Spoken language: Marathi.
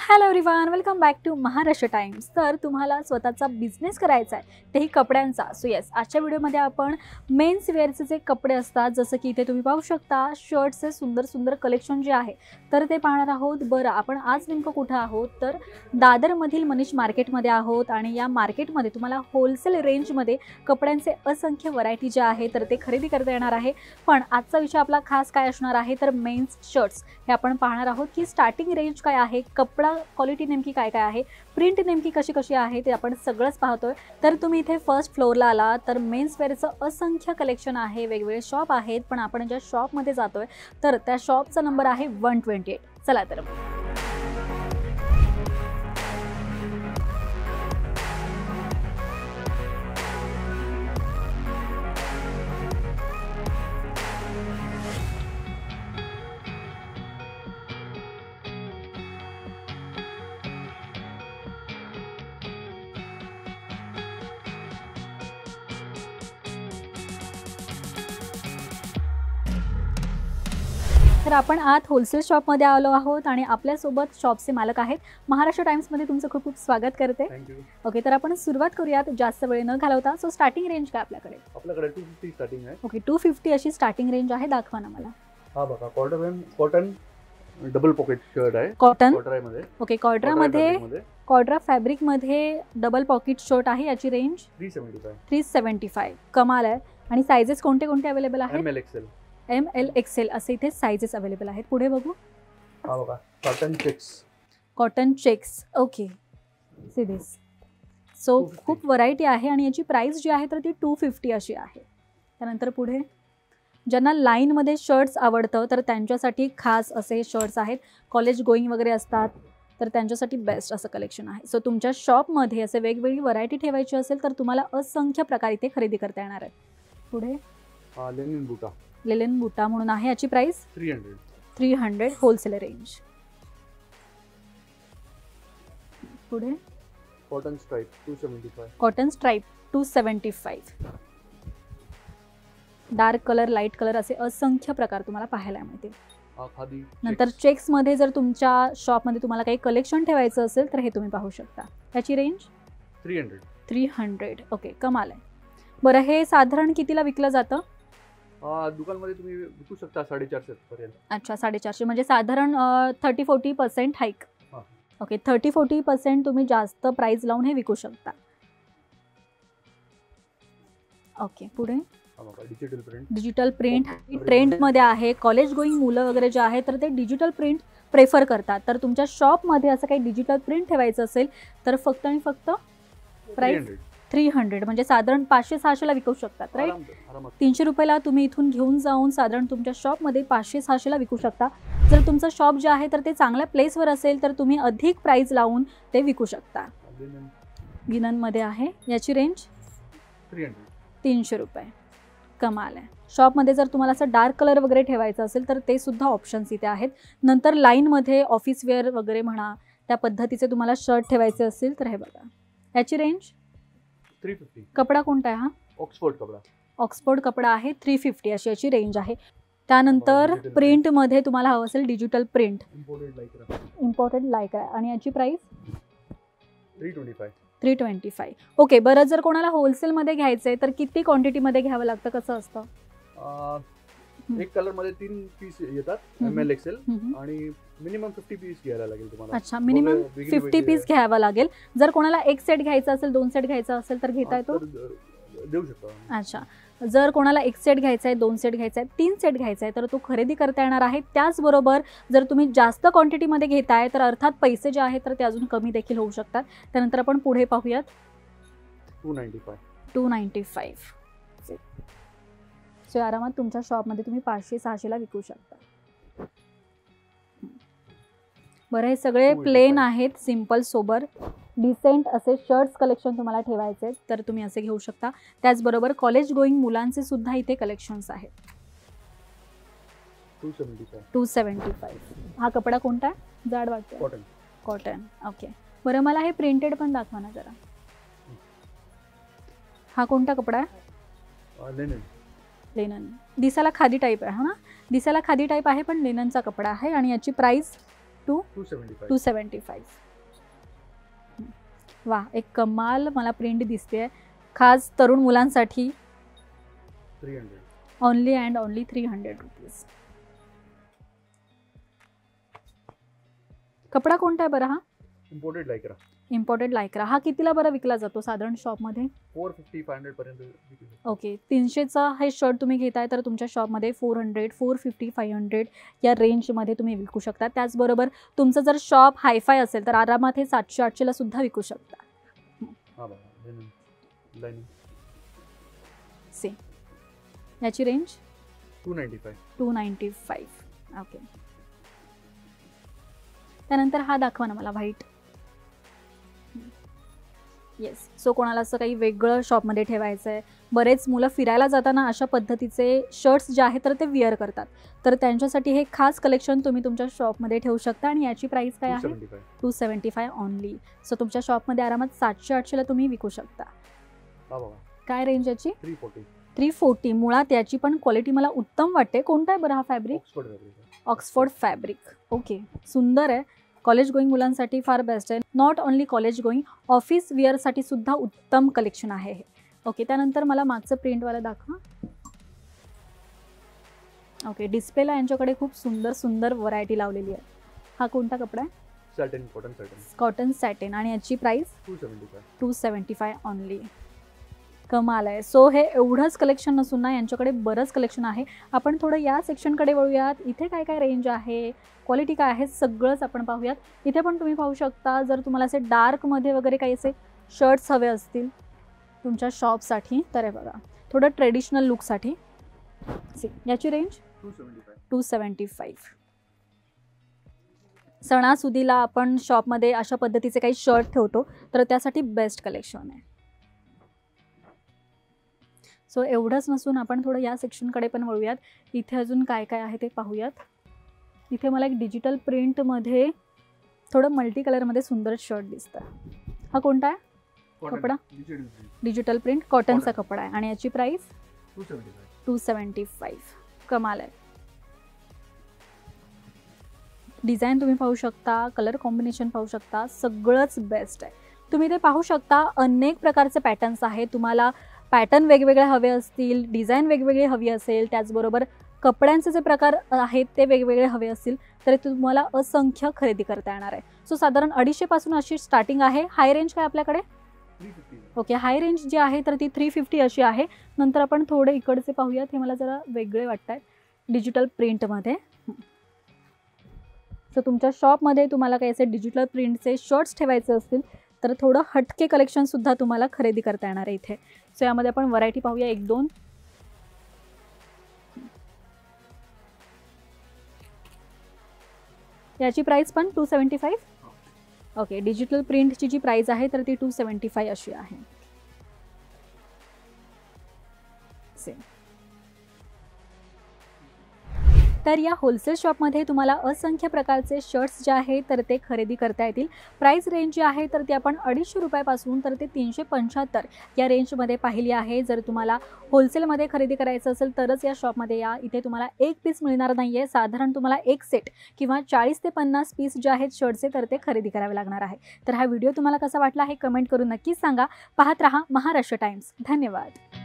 Hello everyone, welcome back to Maharashtra Times. तर तुम्हाला स्वतःचा बिझनेस करायचा आहे तेही कपड्यांचा। सो येस, आजच्या व्हिडिओमध्ये आपण मेन्स वेअरचे जे कपडे असतात, जसं की इथे तुम्ही पाहू शकता शर्ट्सचे सुंदर सुंदर कलेक्शन जे आहे तर ते पाहणार आहोत। बरं, आपण आज नेमकं कुठं आहोत तर दादरमधील मनीष मार्केटमध्ये आहोत आणि या मार्केटमध्ये तुम्हाला होलसेल रेंजमध्ये कपड्यांचे असंख्य व्हरायटी जे आहे तर ते खरेदी करता येणार आहे। पण आजचा विषय आपला खास काय असणार आहे तर मेन्स शर्ट्स हे आपण पाहणार आहोत की स्टार्टिंग रेंज काय आहे, कपडा क्वालिटी नेमकी काय काय आहे, प्रिंट नेमकी कशी कशी आहे ते आपण सगळंच पाहतोय। तर तुम्ही इथे फर्स्ट फ्लोअरला आला तर मेन्स वेअरचं असंख्य कलेक्शन आहे, वेगवेगळे शॉप आहेत। पण आपण ज्या शॉपमध्ये जातोय तर त्या शॉपचा नंबर आहे 128। चला तर तर आपण आत होलसेल शॉपमध्ये आलो आहोत आणि आपल्यासोबत शॉपचे मालक आहेत। महाराष्ट्र टाइम्समध्ये तुमचं खूप खूप स्वागत करते। ओके, तर आपण सुरुवात करूयात जास्त वेळ न घालवता। सो स्टार्टिंग रेंज काय आपल्याकडे? आपल्याकडे 250 स्टार्टिंग आहे। ओके, 250 अशी स्टार्टिंग रेंज आहे, दाखवा ना मला। हा बघा, कॉटन डबल पॉकेट शर्ट आहे, कॉटन कॉटरामध्ये। ओके, कॉड्रा फॅब्रिक मध्ये डबल पॉकेट शर्ट आहे, याची रेंज 375। कमाल आहे। आणि साइजेस कोणते कोणते अवेलेबल आहेत? एम एल एक्सेल असे इथे साइजेस अवेलेबल आहेत। पुढे बघू। हा बघा, cotton checks okay, see this. So खूप व्हरायटी आहे आणि याची प्राइस जी आहे तर ती 250 अशी आहे। त्यानंतर पुढे ज्यांना लाईनमध्ये शर्ट्स आवडतं तर त्यांच्यासाठी खास असे शर्ट्स आहेत, कॉलेज गोईंग वगैरे असतात तर त्यांच्यासाठी बेस्ट असं कलेक्शन आहे। सो तुमच्या शॉपमध्ये असे वेगवेगळी व्हरायटी ठेवायची असेल तर तुम्हाला असंख्य प्रकार इथे खरेदी करता येणार आहे। पुढे लेनिन बुटा म्हणून आहे, याची प्राइस 300 होलसेल रेंज। पुढे cotton stripe 275। Dark colour, light colour असे असंख्य प्रकार तुम्हाला पाहायला मिळतील। नंतर चेक्स मध्ये जर तुमच्या शॉपमध्ये तुम्हाला काही कलेक्शन ठेवायचं असेल तर हे तुम्ही पाहू शकता, याची रेंज 300 ओके, कमाल आहे। बरं, हे साधारण कितीला विकलं जातं? दुकानमध्ये तुम्ही विकू शकता 450 पर्यंत। अच्छा, 450 म्हणजे साधारण 30-40% हाईक। ओके, 30-40% तुम्ही जास्त प्राइस लावून हे विकू शकता। ओके, पुढे डिजिटल प्रिंट ट्रेंड मध्ये आहे। कॉलेज गोईंग मुलं वगैरे जे आहे तर ते डिजिटल प्रिंट प्रेफर करतात। तर तुमच्या शॉपमध्ये असं काही डिजिटल प्रिंट ठेवायचं असेल तर फक्त आणि फक्त प्राइस 300 म्हणजे साधारण 500-600 ला विकू शकतात, राईट? 300 रुपयाला तुम्ही इथून घेऊन जाऊन साधारण तुमच्या शॉपमध्ये 500-600 ला विकू शकता। जर तुमचं शॉप जे आहे तर ते चांगल्या प्लेसवर असेल तर तुम्ही अधिक प्राइस लावून ते विकू शकता। लिननमध्ये आहे, याची रेंज 300 रुपये। कमाल आहे। शॉपमध्ये जर तुम्हाला असं डार्क कलर वगैरे ठेवायचं असेल तर ते सुद्धा ऑप्शन्स इथे आहेत। नंतर लाईनमध्ये ऑफिस वेअर वगैरे म्हणा त्या पद्धतीचे तुम्हाला शर्ट ठेवायचे असेल तर हे बघा, याची रेंज 350। कपडा कोणता आहे हा? ऑक्सफोर्ड कपडा आहे, 350 अशी याची रेंज आहे। त्यानंतर प्रिंटमध्ये तुम्हाला हवं असेल डिजिटल प्रिंट, इम्पॉर्टंट लायक्रा आणि याची प्राइस 325 ओके। बरं, जर कोणाला होलसेलमध्ये घ्यायचं आहे तर किती क्वांटिटीमध्ये घ्यावं लागतं, कसं असतं? एक कलर मध्ये 3 पीस येतात, एम एल एक्सेल, आणि मिनिमम 50 पीस घ्यायला लागेल तुम्हाला। अच्छा, मिनिमम 50 पीस घ्यावा लागेल। जर कोणाला एक सेट घ्यायचा असेल, 2 सेट घ्यायचा असेल तर घेता येतो, देऊ शकतो। अच्छा, जर कोणाला एक सेट घ्यायचा आहे, 2 सेट घ्यायचा आहे, 3 सेट घ्यायचा आहे तर तो खरेदी करता येणार आहे। त्याचबरोबर जर तुम्ही जास्त क्वांटिटीमध्ये घेताय तर अर्थात पैसे जे आहेत तर ते अजून कमी देखील होऊ शकतात। त्यानंतर आपण पुढे पाहूयात 295। सो आरामात तुमच्या शॉपमध्ये तुम्ही 500-600 ला विकू शकता। बरं, हे सगळे प्लेन आहेत, सिंपल सोबर डिसेंट असे शर्ट्स कलेक्शन तुम्हाला ठेवायचे तर तुम्ही असे घेऊ शकता। त्याचबरोबर कॉलेज गोईंग मुलांचे सुद्धा इथे कलेक्शन्स आहेत। 275 हा कपडा कोणता आहे? जाड वाटतो, कॉटन ओके। बरं, मला हे प्रिंटेड पण दाखवा ना जरा। हा कोणता कपडा आहे? लेनन। दिसायला खादी टाईप आहे, हा ना? दिसायला खादी टाईप आहे पण लेननचा कपडा आहे आणि याची प्राइस 275. 275. वा, एक कमाल मला प्रिंट दिसते, खास तरुण मुलांसाठी. 300. Only and only 300 rupees. कपडा कोणता आहे बरं हा? Imported lycra. Imported lycra. हा कितीला बरं विकला जातो साधारण शॉपमध्ये? 450-500 पर्यंत. ओके, 300चा हे शर्ट तुम्ही घेताय तर तुमच्या शॉपमध्ये 400, 450, 500 या रेंजमध्ये तुम्ही विकू शकता. त्याचबरोबर तुमचं जर शॉप हायफाय असेल तर आरामात हे 700-800ला सुद्धा विकू शकता. सेम. याची रेंज 295. ओके. त्यानंतर हा दाखवा ना मला, व्हाईट. येस. सो कोणाला असं काही वेगळं शॉपमध्ये ठेवायचं आहे, बरेच मुलं फिरायला जाताना अशा पद्धतीचे शर्ट्स जे आहेत तर ते विअर करतात, तर त्यांच्यासाठी हे खास कलेक्शन तुम्ही तुमच्या शॉपमध्ये ठेवू शकता. आणि याची प्राइस काय आहे? 275 ओनली. सो तुमच्या शॉपमध्ये आरामात 700-800ला तुम्ही विकू शकता. काय रेंज याची? 340. मुळात याची पण क्वालिटी मला उत्तम वाटते. कोणता आहे बरं हा फॅब्रिक? Oxford fabric. ओके, सुंदर आहे. कॉलेज गोईंग मुलांसाठी फार बेस्ट आहे. Not only college going, office वेअरसाठी सुद्धा उत्तम कलेक्शन आहे हे. ओके, त्यानंतर मला मागचं प्रिंटवाला दाखवा. ओके, डिस्प्लेला यांच्याकडे खूप सुंदर सुंदर व्हरायटी लावलेली आहे. हा कोणता कपडा आहे? Satin, cotton satin. आणि याची प्राइस 275 ओनली. कमाल आहे. सो हे एवढंच कलेक्शन नसून ना, यांच्याकडे बरंच कलेक्शन आहे. आपण थोडं या सेक्शनकडे वळूयात. इथे काय काय रेंज आहे, क्वालिटी काय आहे, सगळंच आपण पाहूयात. इथे पण तुम्ही पाहू शकता, जर तुम्हाला असे डार्कमध्ये वगैरे काही असे शर्ट्स हवे असतील तुमच्या शॉपसाठी तर हे बघा, थोडं ट्रेडिशनल लुकसाठी. याची रेंज 275. सणासुदीला आपण शॉपमध्ये अशा पद्धतीचे काही शर्ट ठेवतो तर त्यासाठी बेस्ट कलेक्शन आहे. सो एवढंच नसून आपण थोडं या सेक्शनकडे पण वळूयात. इथे अजून काय काय आहे ते पाहूयात. इथे मला एक डिजिटल प्रिंटमध्ये थोडं मल्टी कलरमध्ये सुंदर शर्ट दिसतं. हा कोणता आहे कपडा? डिजिटल प्रिंट कॉटनचा कपडा आहे. आणि याची प्राइस 275. कमाल आहे. डिझाईन तुम्ही पाहू शकता, कलर कॉम्बिनेशन पाहू शकता, सगळंच बेस्ट आहे. तुम्ही ते पाहू शकता, अनेक प्रकारचे पॅटर्न्स आहेत. तुम्हाला पॅटर्न वेगवेगळे हवे असतील, डिझाईन वेगवेगळी हवी असेल, त्याचबरोबर कपड्यांचे जे प्रकार आहेत ते वेगवेगळे हवे असतील तर तुम्हाला असंख्य खरेदी करता येणार आहे. सो साधारण 250 पासून अशी स्टार्टिंग आहे. हाय रेंज काय आपल्याकडे? 350. ओके, हाय रेंज जी आहे तर ती 350 अशी आहे. नंतर आपण थोडे इकडचे पाहूयात. हे मला जरा वेगळे वाटत आहेत डिजिटल प्रिंटमध्ये. सो तुमच्या शॉपमध्ये तुम्हाला काही असे डिजिटल प्रिंटचे शर्ट्स ठेवायचे असतील तर थोडं हटके कलेक्शनसुद्धा तुम्हाला खरेदी करता येणार आहे इथे. सो यामध्ये आपण व्हरायटी पाहूया 1-2. याची प्राइस पण 275. ओके, डिजिटल प्रिंटची जी प्राइस आहे तर ती 275 अशी आहे. सेम. तर या होलसेल शॉपमध्ये तुम्हाला असंख्य प्रकारचे शर्ट्स जे आहेत तर ते खरेदी करता येतील. प्राइस रेंज जी आहे तर ती आपण 250 रुपयापासून तर ते 375 या रेंजमध्ये पाहिली आहे. जर तुम्हाला होलसेलमध्ये खरेदी करायचं असेल तरच या शॉपमध्ये या. इथे तुम्हाला एक पीस मिळणार नाही आहे, साधारण तुम्हाला एक सेट किंवा 40 ते 50 पीस जे आहेत शर्ट्सचे तर ते खरेदी करावे लागणार आहे. तर हा व्हिडिओ तुम्हाला कसा वाटला हे कमेंट करून नक्कीच सांगा. पाहत रहा महाराष्ट्र टाइम्स. धन्यवाद.